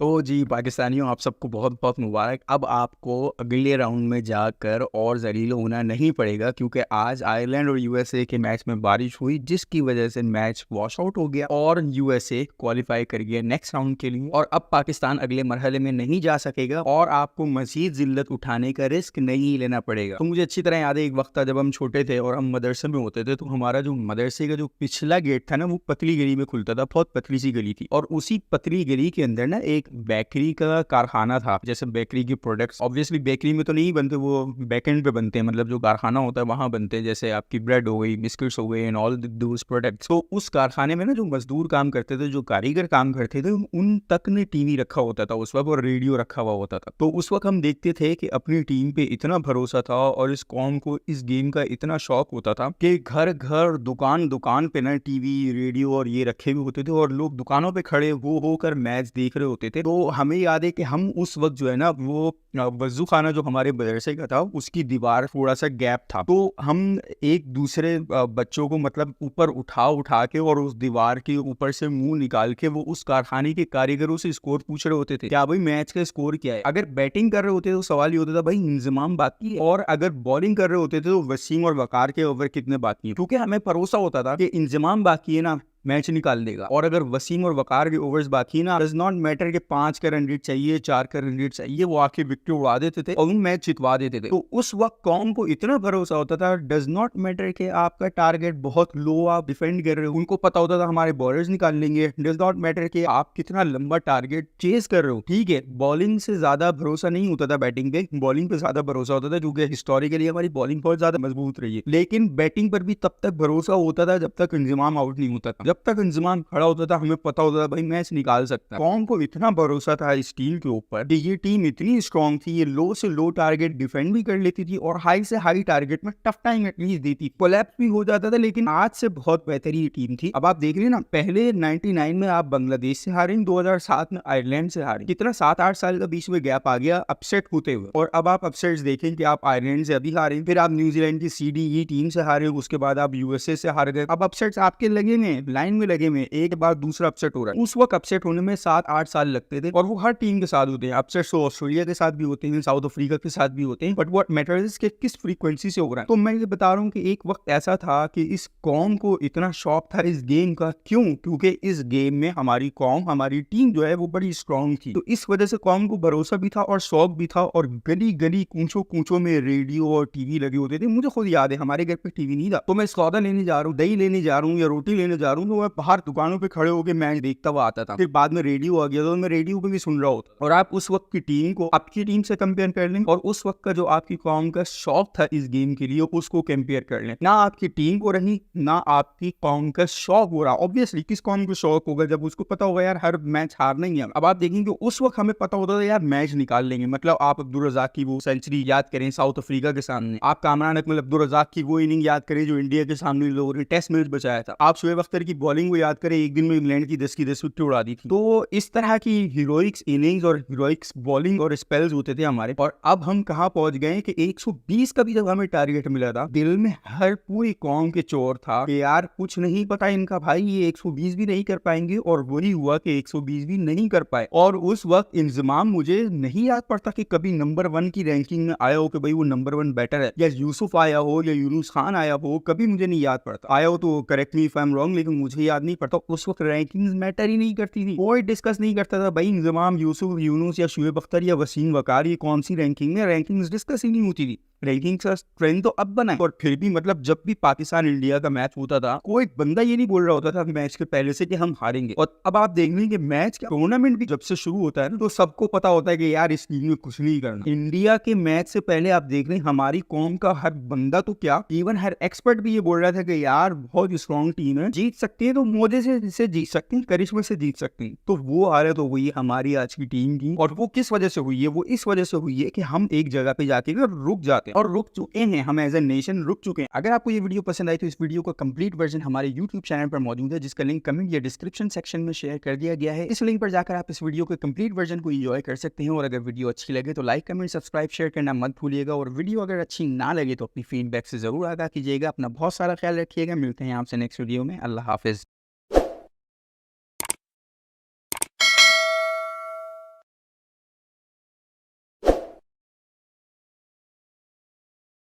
तो जी पाकिस्तानियों, आप सबको बहुत बहुत मुबारक। अब आपको अगले राउंड में जाकर और ज़लील होना नहीं पड़ेगा, क्योंकि आज आयरलैंड और यूएसए के मैच में बारिश हुई, जिसकी वजह से मैच वॉश आउट हो गया और यूएसए क्वालिफाई कर गया नेक्स्ट राउंड के लिए। और अब पाकिस्तान अगले मरहले में नहीं जा सकेगा और आपको मजीद जिल्लत उठाने का रिस्क नहीं लेना पड़ेगा। तो मुझे अच्छी तरह याद है, एक वक्त था जब हम छोटे थे और हम मदरसे में होते थे, तो हमारा जो मदरसे का जो पिछला गेट था ना, वो पतली गली में खुलता था। बहुत पतली सी गली थी और उसी पतली गली के अंदर ना एक बेकरी का कारखाना था। जैसे बेकरी के प्रोडक्ट्स ऑब्वियसली बेकरी में तो नहीं बनते, वो बैकेंड पे बनते हैं, मतलब जो कारखाना होता है वहां बनते हैं। जैसे आपकी ब्रेड हो गई, बिस्किट्स हो गए एंड ऑल दोस प्रोडक्ट्स। तो उस कारखाने में ना जो मजदूर काम करते थे, जो कारीगर काम करते थे, उन तक ने टीवी रखा होता था उस वक्त और रेडियो रखा हुआ होता था। तो उस वक्त हम देखते थे कि अपनी टीम पे इतना भरोसा था और इस कौम को इस गेम का इतना शौक होता था कि घर घर दुकान दुकान पे ना टीवी रेडियो और ये रखे हुए होते थे और लोग दुकानों पे खड़े होकर मैच देख रहे होते थे। तो हमें याद है कि हम उस वक्त जो है ना, वो वजू खाना जो हमारे मदरसे का था, उसकी दीवार थोड़ा सा गैप था। तो हम एक दूसरे बच्चों को मतलब ऊपर उठा उठा के और उस दीवार के ऊपर से मुंह निकाल के वो उस कारखाने के कारीगरों से स्कोर पूछ रहे होते थे, क्या भाई मैच का स्कोर क्या है। अगर बैटिंग कर रहे होते तो सवाल ये होता था भाई इंजमाम बाकी है, और अगर बॉलिंग कर रहे होते थे तो वसीम और वकार के ओवर कितने बाकी है। क्योंकि हमें भरोसा होता था कि इंजमाम बाकी है ना, मैच निकाल देगा। और अगर वसीम और वकार के ओवर्स बाकी ना, डज नॉट मैटर के 5 का रन रेट चाहिए, 4 का रन रेट चाहिए, वो आके विकेट उड़ा देते थे और उन मैच जितवा देते थे। तो उस वक्त कौम को इतना भरोसा होता था, डज नॉट मैटर कि आपका टारगेट बहुत लो, आप डिफेंड कर रहे हो, उनको पता होता था हमारे बॉलर्स निकाल लेंगे। डज नॉट मैटर कि आप कितना लंबा टारगेट चेस कर रहे हो। ठीक है, बॉलिंग से ज्यादा भरोसा नहीं होता था बैटिंग पे, बॉलिंग पे ज्यादा भरोसा होता था क्योंकि हिस्टोरिकली हमारी बॉलिंग बहुत ज्यादा मजबूत रही है। लेकिन बैटिंग पर भी तब तक भरोसा होता था जब तक इंजमाम आउट नहीं होता था। जब तक इंजमाम खड़ा होता था हमें पता होता था भाई मैच निकाल सकता है। कौम को इतना भरोसा था इस टीम के ऊपर कि ये टीम इतनी स्ट्रॉन्ग थी, ये लो से लो टारगेट डिफेंड भी कर लेती थी और हाई से हाई टारगेट में टफ टाइम एटलीस्ट देती। कोलैप्स भी हो जाता था, लेकिन आज से बहुत बेहतरीन टीम थी। अब आप देख रहे हैं ना, पहले 99 में आप बांग्लादेश से हारे, 2007 में आयरलैंड से हारे, कितना 7-8 साल का बीच में गैप आ गया अपसेट होते हुए। और अब आप अपसेट्स देखें कि आप आयरलैंड से अभी हारे, फिर आप न्यूजीलैंड की CDE टीम से हारे, उसके बाद आप USA से हार गए। अब अपसेट्स आपके लगे में लाइन में लगे में, एक बार दूसरा अपसेट हो रहा है। उस वक्त अपसेट होने में 7-8 साल लगते थे और वो हर टीम के साथ होते हैं। अपसेट तो ऑस्ट्रेलिया के साथ भी होते हैं, साउथ अफ्रीका के साथ भी होते हैं, बट व्हाट मैटर्स के किस फ्रीक्वेंसी से हो रहा है। तो मैं ये बता रहा हूँ कि एक वक्त ऐसा था कि इस कौम को इतना शौक था इस गेम का। क्यों? क्योंकि इस गेम में हमारी कौम, हमारी टीम जो है वो बड़ी स्ट्रॉन्ग थी। तो इस वजह से कौम को भरोसा भी था और शौक भी था। और गली गली कूचों कूचों में रेडियो और टीवी लगे होते थे। मुझे खुद याद है हमारे घर पे टीवी नहीं था, तो मैं सौदा लेने जा रहा हूँ, दही लेने जा रहा हूँ या रोटी लेने जा रहा हूँ, तो मैं बाहर दुकानों पे खड़े होकर मैच देखता हुआ आता था। फिर बाद में रेडियो आ गया तो मैं रेडियो पे भी सुन रहा होता। और आप उस वक्त की टीम को आपकी टीम से कंपेयर कर लें और उस वक्त का जो आपकी कौम का शौक था इस गेम के लिए, उसको कंपेयर कर लें। ना आपकी टीम को रही, ना आपकी कौम का शौक हो रहा। ऑब्वियसली किस कौम को शौक होगा जब उसको पता होगा यार हर मैच हारना ही है। अब आप देखेंगे उस वक्त हमें पता होता था यार मैच निकाल लेंगे। मतलब आप अब्दुल रज़ाक की वो सेंचुरी याद करें साउथ अफ्रीका के सामने, आप कामरान अकमल अब्दुल रज़ाक की वो इनिंग याद करें जो इंडिया के सामने लोगों ने टेस्ट मैच बचाया था, आप शोएब अख्तर की बॉलिंग को याद करें, एक दिन में इंग्लैंड की 10 विकेट उड़ा दी थी। तो इस तरह की हीरोइक्स इनिंग्स और हीरोइक्स बॉलिंग और स्पेल्स होते थे हमारे। और अब हम कहां पहुंच गए कि 120 का भी जब हमें टारगेट मिला था, दिल में हर पूरी कौम के चोर था कि यार कुछ नहीं पता इनका भाई, ये 120 भी नहीं कर पाएंगे। और वही हुआ कि 120 भी नहीं कर पाए। और उस वक्त इंजमाम, मुझे नहीं याद पड़ता कि कभी नंबर 1 की रैंकिंग में आया हो कि भाई वो नंबर 1 बैटर है, या यूसुफ आया हो या यूनुस खान आया हो, कभी मुझे नहीं याद पड़ता। आया हो तो correct me if I am wrong, लेकिन मुझे याद नहीं पड़ता। उस वक्त रैंकिंग्स मैटर ही नहीं करती थी, कोई डिस्कस नहीं करता था भाई इंजमाम, यूसुफ, यूनुस या शोएब अख्तर या वसीम वकार ये कौन सी रैंकिंग में, रैंकिंग्स डिस्कस ही नहीं होती थी। रैंकिंग का ट्रेंड तो अब बना है। और फिर भी मतलब जब भी पाकिस्तान इंडिया का मैच होता था, कोई बंदा ये नहीं बोल रहा होता था मैच के पहले से कि हम हारेंगे। और अब आप देख लेंगे मैच का टूर्नामेंट भी जब से शुरू होता है ना, तो सबको पता होता है कि यार इस टीम में कुछ नहीं करना। इंडिया के मैच से पहले आप देख रहे हैं हमारी कौम का हर बंदा तो क्या, इवन हर एक्सपर्ट भी ये बोल रहा था कि यार बहुत स्ट्रॉन्ग टीम है, जीत सकती है, तो मोजे से जीत सकती है, करिश्मा से जीत सकती है। तो वो हालत हो गई हमारी आज की टीम की। और वो किस वजह से हुई है? वो इस वजह से हुई है कि हम एक जगह पे जाके रुक जाते हैं, और रुक चुके हैं, हम एज ए नेशन रुक चुके हैं। अगर आपको ये वीडियो पसंद आई तो इस वीडियो का कंप्लीट वर्जन हमारे यूट्यूब चैनल पर मौजूद है, जिसका लिंक कमेंट या डिस्क्रिप्शन सेक्शन में शेयर कर दिया गया है। इस लिंक पर जाकर आप इस वीडियो के कंप्लीट वर्जन को एंजॉय कर सकते हैं। और अगर वीडियो अच्छी लगे तो लाइक, कमेंट, सब्सक्राइब, शेयर करना मत भूलिएगा। और वीडियो अगर अच्छी ना लगे तो अपनी फीडबैक से जरूर आगाह कीजिएगा। अपना बहुत सारा ख्याल रखिएगा। मिलते हैं आपसे नेक्स्ट वीडियो में। अल्लाह हाफिज।